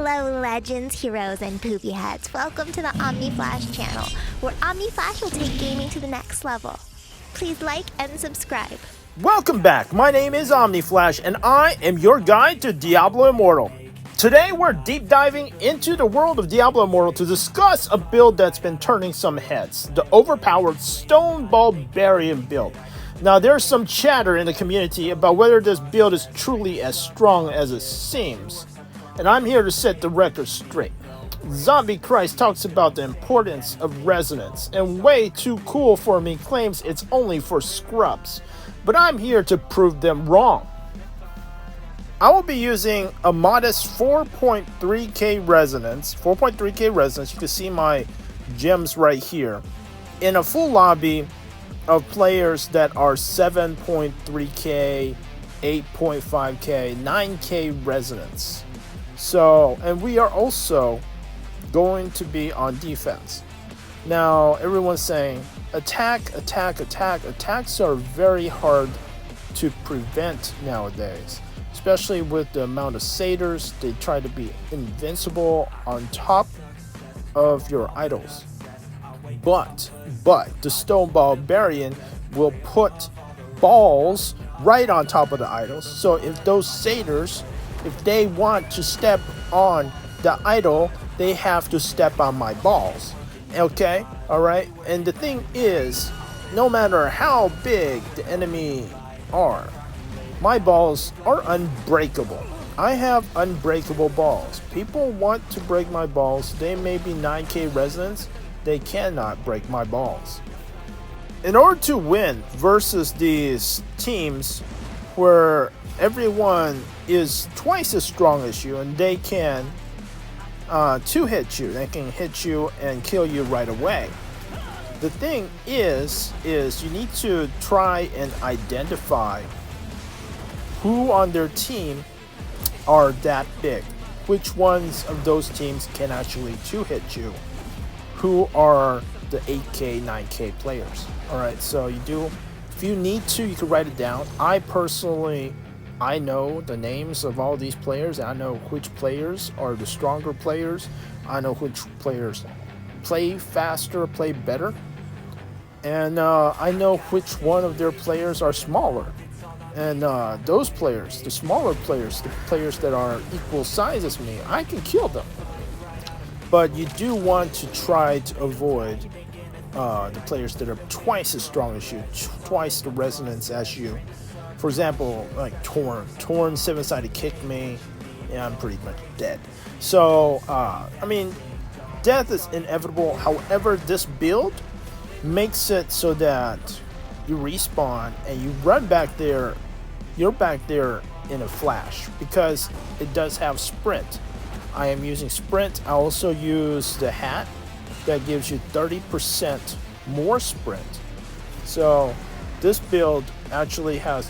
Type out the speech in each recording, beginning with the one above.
Hello, legends, heroes, and poopy heads. Welcome to the Omni Flash channel, where Omni Flash will take gaming to the next level. Please like and subscribe. Welcome back. My name is Omni Flash, and I am your guide to Diablo Immortal. Today, we're deep diving into the world of Diablo Immortal to discuss a build that's been turning some heads, the overpowered Insane Barbarian build. Now, there's some chatter in the community about whether this build is truly as strong as it seems, and I'm here to set the record straight. Zombie Christ talks about the importance of resonance, and Way Too Cool for Me claims it's only for scrubs, but I'm here to prove them wrong. I will be using a modest 4.3k resonance. You can see my gems right here in a full lobby of players that are 7.3k, 8.5k, 9k resonance. So, and we are also going to be on defense. Now, everyone's saying attack. Attacks are very hard to prevent nowadays, especially with the amount of satyrs. They try to be invincible on top of your idols. But the Stone Barbarian will put balls right on top of the idols. So if those satyrs, if they want to step on the idol, they have to step on my balls. Okay? Alright? And the thing is, no matter how big the enemy are, my balls are unbreakable. I have unbreakable balls. People want to break my balls. They may be 9k resonance. They cannot break my balls. In order to win versus these teams where everyone is twice as strong as you and they can two-hit you, they can hit you and kill you right away. The thing is you need to try and identify who on their team are that big. Which ones of those teams can actually two-hit you? Who are the 8k, 9k players? Alright, so if you need to, you can write it down. I know the names of all these players. I know which players are the stronger players. I know which players play faster, play better. And I know which one of their players are smaller. And those players, the smaller players, the players that are equal size as me, I can kill them. But you do want to try to avoid the players that are twice as strong as you, twice the resonance as you. For example, like Torn 7-sided kicked me, and I'm pretty much dead. So, I mean, death is inevitable. However, this build makes it so that you respawn and you run back there. You're back there in a flash because it does have sprint. I am using sprint. I also use the hat that gives you 30% more sprint. So this build actually has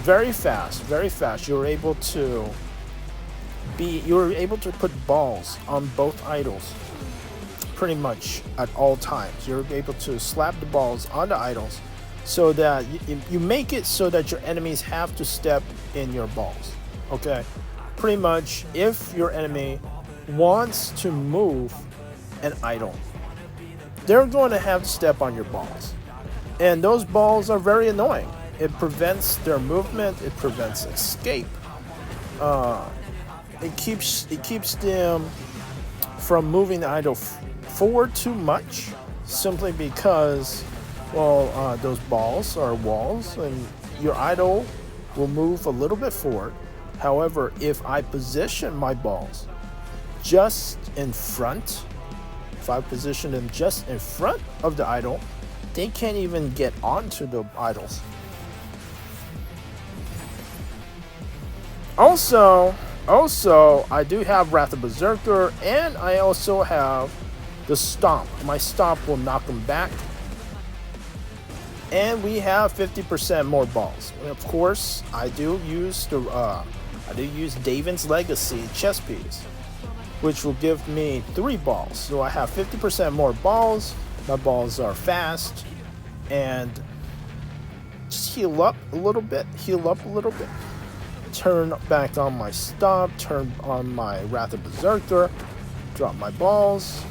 very fast. You're able to put balls on both idols pretty much at all times. You're able to slap the balls on the idols so that you make it so that your enemies have to step in your balls. Okay? Pretty much, if your enemy wants to move an idol, they're going to have to step on your balls. And those balls are very annoying. It prevents their movement. It prevents escape. It keeps them from moving the idol forward too much, simply because, well, those balls are walls, and your idol will move a little bit forward. However, if I position my balls just in front, if I position them just in front of the idol, they can't even get onto the idols. Also, I do have Wrath of Berserker, and I also have the Stomp. My Stomp will knock them back. And we have 50% more balls. And of course, I do use Davin's Legacy chess piece, which will give me 3 balls. So I have 50% more balls. My balls are fast, and just heal up a little bit. turn back on my stop, turn on my Wrath of Berserker, drop my balls.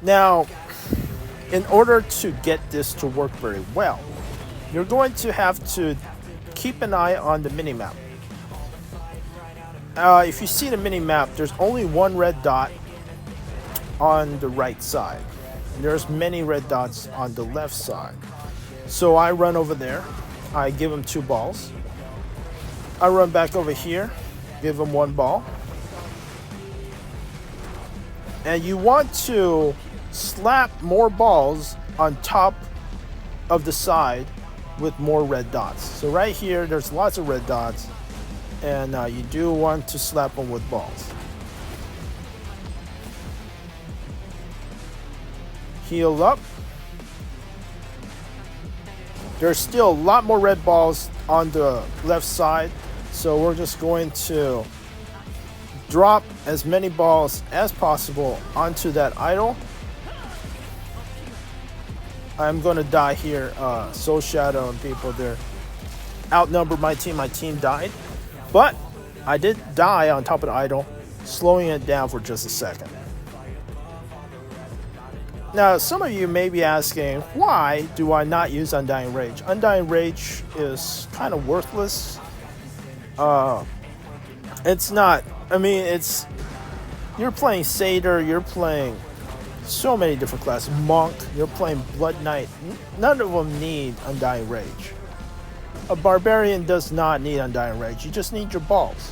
Now, in order to get this to work very well, you're going to have to keep an eye on the minimap. If you see the minimap, there's only one red dot on the right side. There's many red dots on the left side. So I run over there, I give him 2 balls. I run back over here, give him 1 ball. And you want to slap more balls on top of the side with more red dots. So right here, there's lots of red dots, and you do want to slap them with balls. Heal up. There's still a lot more red balls on the left side, so we're just going to drop as many balls as possible onto that idol. I'm going to die here. Soul Shadow and people, they're outnumbered my team. My team died, but I did die on top of the idol, slowing it down for just a second. Now, some of you may be asking, why do I not use Undying Rage? Undying Rage is kind of worthless. It's not, I mean, you're playing Satyr, you're playing so many different classes. Monk, you're playing Blood Knight. None of them need Undying Rage. A Barbarian does not need Undying Rage. You just need your balls.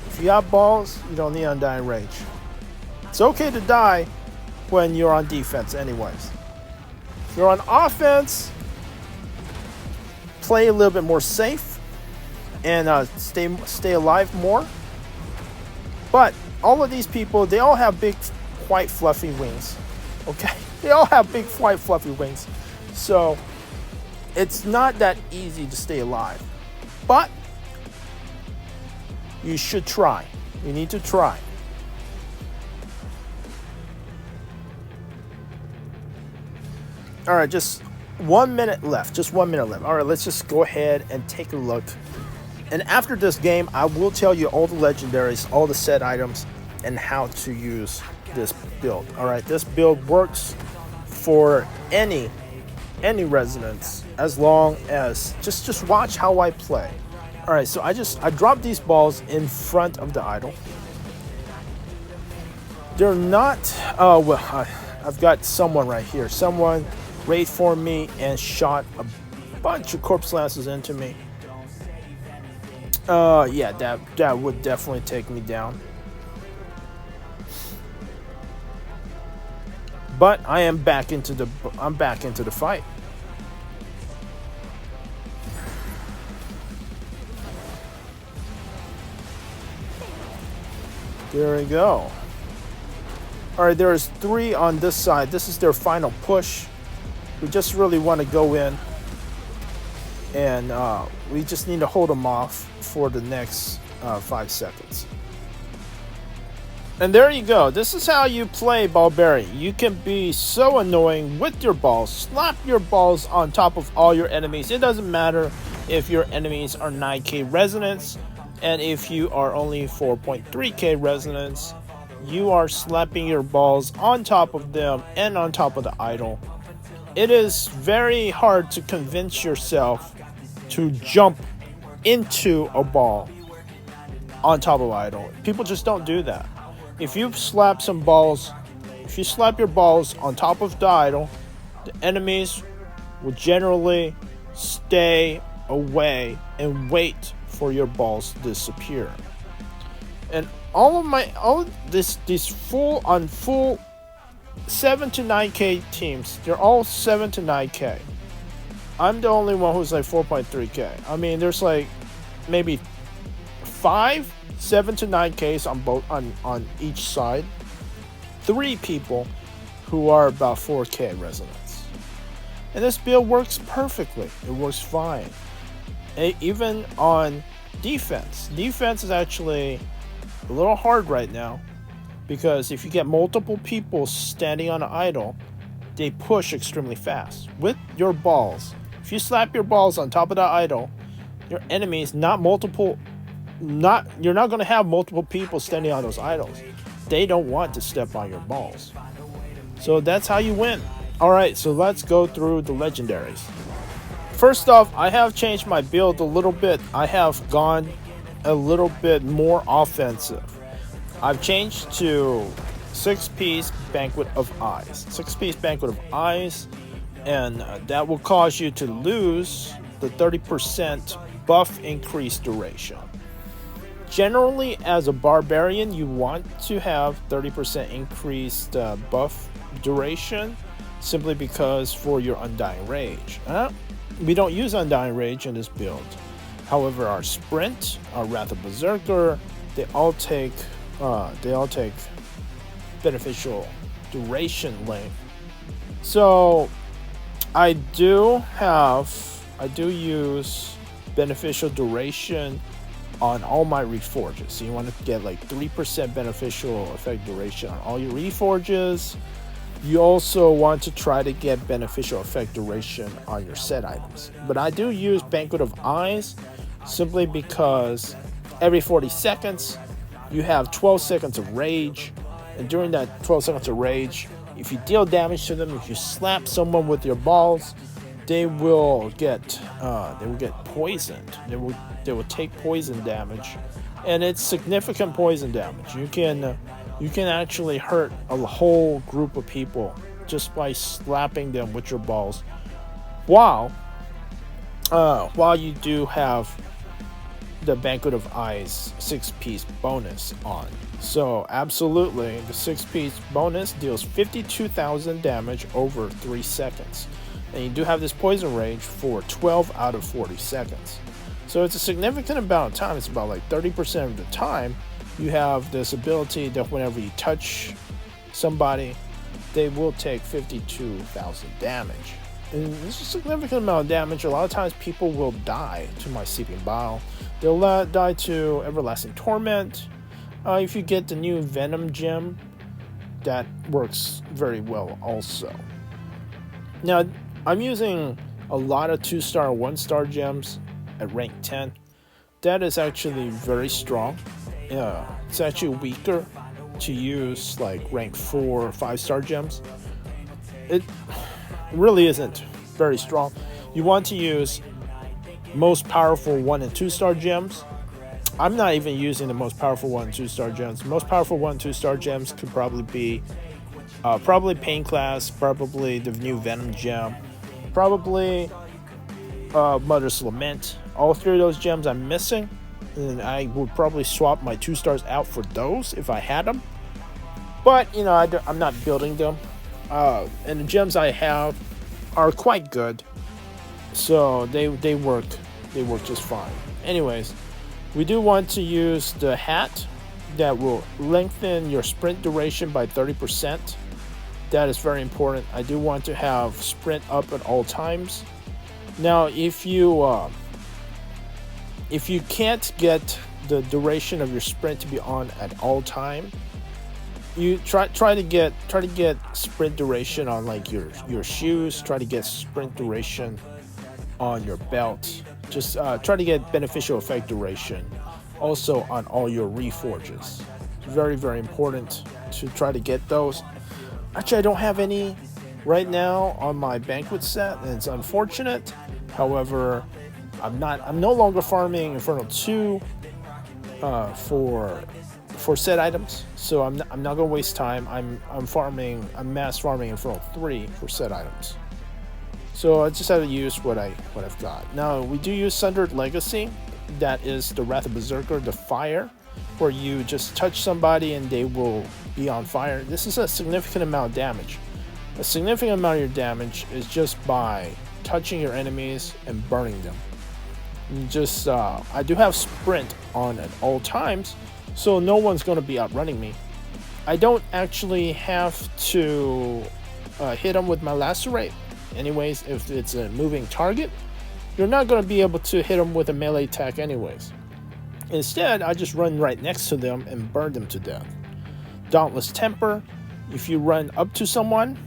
If you have balls, you don't need Undying Rage. It's okay to die when you're on defense anyways. If you're on offense, play a little bit more safe and stay alive more. But all of these people, they all have big white fluffy wings. Okay? They all have big white fluffy wings. So it's not that easy to stay alive. But you should try. You need to try. All right, just 1 minute left. Just 1 minute left. All right, let's just go ahead and take a look. And after this game, I will tell you all the legendaries, all the set items, and how to use this build. All right, this build works for any resonance, as long as just watch how I play. All right, so I drop these balls in front of the idol. They're not. I've got someone right here. Someone raid for me and shot a bunch of corpse lances into me. Yeah, that would definitely take me down. But I'm back into the fight. There we go. All right, there's 3 on this side. This is their final push. We just really want to go in, and we just need to hold them off for the next 5 seconds. And there you go. This is how you play Barbarian. You can be so annoying with your balls. Slap your balls on top of all your enemies. It doesn't matter if your enemies are 9k resonance, and if you are only 4.3k resonance. You are slapping your balls on top of them and on top of the idol. It is very hard to convince yourself to jump into a ball on top of an idol. People just don't do that. If you slap your balls on top of the idol, the enemies will generally stay away and wait for your balls to disappear. And these full 7 to 9k teams, they're all 7 to 9k. I'm the only one who's like 4.3k. I mean, there's like maybe 5 7 to 9ks on each side. 3 people who are about 4k resonance. And this build works perfectly. It works fine. Even on defense. Defense is actually a little hard right now, because if you get multiple people standing on an idol, they push extremely fast. With your balls, if you slap your balls on top of the idol, your enemies, not multiple you're not going to have multiple people standing on those idols. They don't want to step on your balls. So that's how you win. Alright, so let's go through the legendaries. First off, I have changed my build a little bit. I have gone a little bit more offensive. I've changed to 6-piece Banquet of Eyes. 6-piece Banquet of Eyes, and that will cause you to lose the 30% buff increase duration. Generally, as a barbarian, you want to have 30% increased buff duration, simply because for your Undying Rage. We don't use Undying Rage in this build. However, our Sprint, our Wrath of Berserker, they all take beneficial duration length. So I do use beneficial duration on all my reforges. So you want to get like 3% beneficial effect duration on all your reforges. You also want to try to get beneficial effect duration on your set items. But I do use Banquet of Eyes simply because every 40 seconds you have 12 seconds of rage, and during that 12 seconds of rage, if you deal damage to them, if you slap someone with your balls, they will get poisoned. They will take poison damage, and it's significant poison damage. You can actually hurt a whole group of people just by slapping them with your balls, while you do have the Banquet of Eyes 6-piece bonus on. So absolutely, the 6-piece bonus deals 52,000 damage over 3 seconds. And you do have this poison rage for 12 out of 40 seconds. So it's a significant amount of time. It's about like 30% of the time you have this ability that whenever you touch somebody, they will take 52,000 damage. And this is a significant amount of damage. A lot of times people will die to my Seeping Bile. They'll die to Everlasting Torment. If you get the new Venom gem, that works very well also. Now, I'm using a lot of 2-star and 1-star gems at rank 10. That is actually very strong. It's actually weaker to use like rank 4 or 5-star gems. It really isn't very strong. You want to use most powerful 1 and 2-star gems. I'm not even using the most powerful 1 and 2-star gems. The most powerful 1 and 2-star gems could probably be Pain Class, probably the new Venom gem, probably Mother's Lament. All 3 of those gems I'm missing, and I would probably swap my 2 stars out for those if I had them. But you know, I'm not building them, and the gems I have are quite good, so they work just fine. Anyways, we do want to use the hat that will lengthen your sprint duration by 30%. That is very important. I do want to have sprint up at all times. Now, if you can't get the duration of your sprint to be on at all time, you try to get sprint duration on like your shoes. Try to get sprint duration on your belt. Just try to get beneficial effect duration also on all your reforges. It's very, very important to try to get those. Actually, I don't have any right now on my banquet set, and it's unfortunate. However, I'm no longer farming Infernal 2 for set items, so I'm not gonna waste time. I'm mass farming Infernal 3 for set items. So I just have to use what I've got. Now we do use Sundered Legacy. That is the Wrath of Berserker, the fire, where you just touch somebody and they will be on fire. This is a significant amount of damage. A significant amount of your damage is just by touching your enemies and burning them. You just I do have sprint on at all times, so no one's going to be outrunning me. I don't actually have to hit them with my lacerate. Anyways, if it's a moving target, you're not going to be able to hit them with a melee attack anyways. Instead, I just run right next to them and burn them to death. Dauntless Temper, if you run up to someone,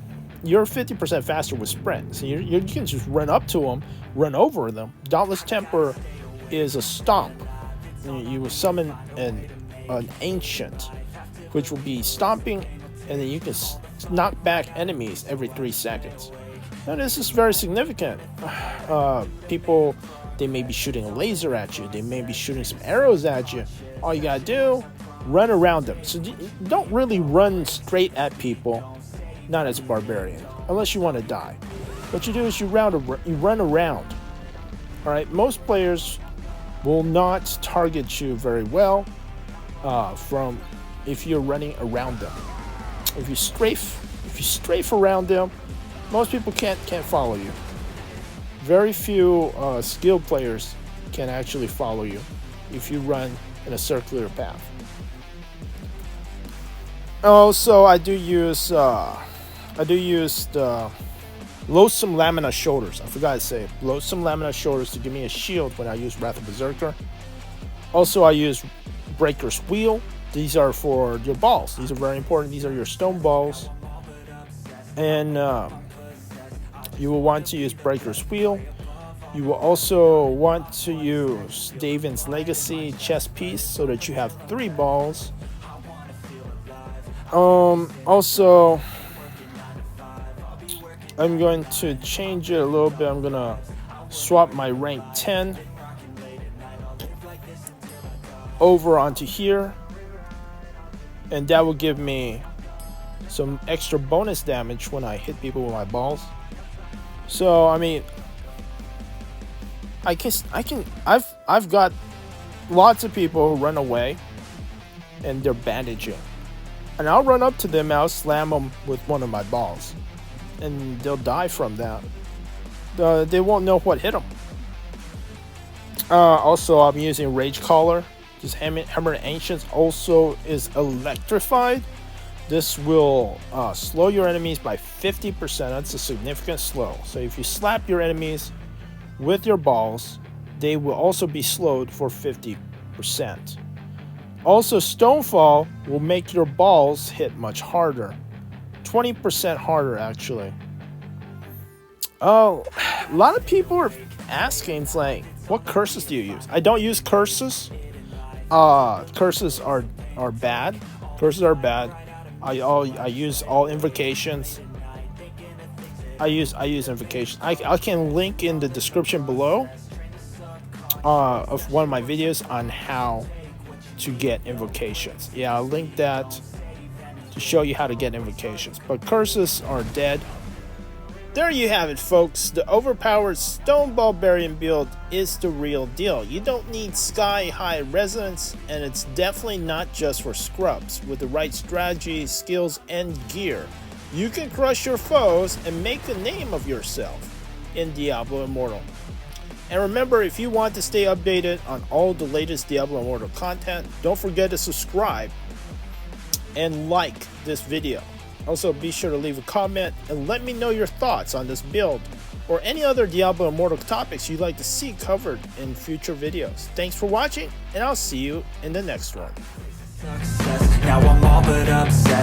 you're 50% faster with sprint. So you can just run up to them, run over them. Dauntless Temper is a stomp. you will summon an ancient, which will be stomping, and then you can knock back enemies every 3 seconds. Now this is very significant. People, they may be shooting a laser at you, they may be shooting some arrows at you. All you gotta do, run around them. So you don't really run straight at people, not as a barbarian, unless you want to die. What you do is you run around. All right, most players will not target you very well from if you're running around them. If you strafe around them, most people can't follow you. Very few skilled players can actually follow you if you run in a circular path. Also, I do use the Loathsome Lamina Shoulders. I forgot to say Loathsome Lamina Shoulders to give me a shield when I use Wrath of Berserker. Also, I use Breaker's Wheel. These are for your balls. These are very important. These are your stone balls. And you will want to use Breaker's Wheel. You will also want to use Davin's Legacy chest piece so that you have 3 balls. Also, I'm going to change it a little bit. I'm gonna swap my rank 10 over onto here, and that will give me some extra bonus damage when I hit people with my balls. So I mean, I've got lots of people who run away and they're bandaging, and I'll run up to them, I'll slam them with one of my balls, and they'll die from that. They won't know what hit them. Also, I'm using Rage Caller. This Hammer Ancients also is electrified. This will slow your enemies by 50%. That's a significant slow. So if you slap your enemies with your balls, they will also be slowed for 50%. Also, Stonefall will make your balls hit much harder. 20% harder, actually. Oh, a lot of people are asking, it's like, what curses do you use? I don't use curses. Curses are bad. Curses are bad. I use all invocations. I use invocations. I can link in the description below of one of my videos on how to get invocations. Yeah, I'll link that to show you how to get invocations. But curses are dead. There you have it, folks. The overpowered Stone Barbarian build is the real deal. You don't need sky-high resonance, and it's definitely not just for scrubs. With the right strategy, skills, and gear, you can crush your foes and make a name of yourself in Diablo Immortal. And remember, if you want to stay updated on all the latest Diablo Immortal content, don't forget to subscribe and like this video. Also, be sure to leave a comment and let me know your thoughts on this build or any other Diablo Immortal topics you'd like to see covered in future videos. Thanks for watching, and I'll see you in the next one. Now I'm all but obsessed.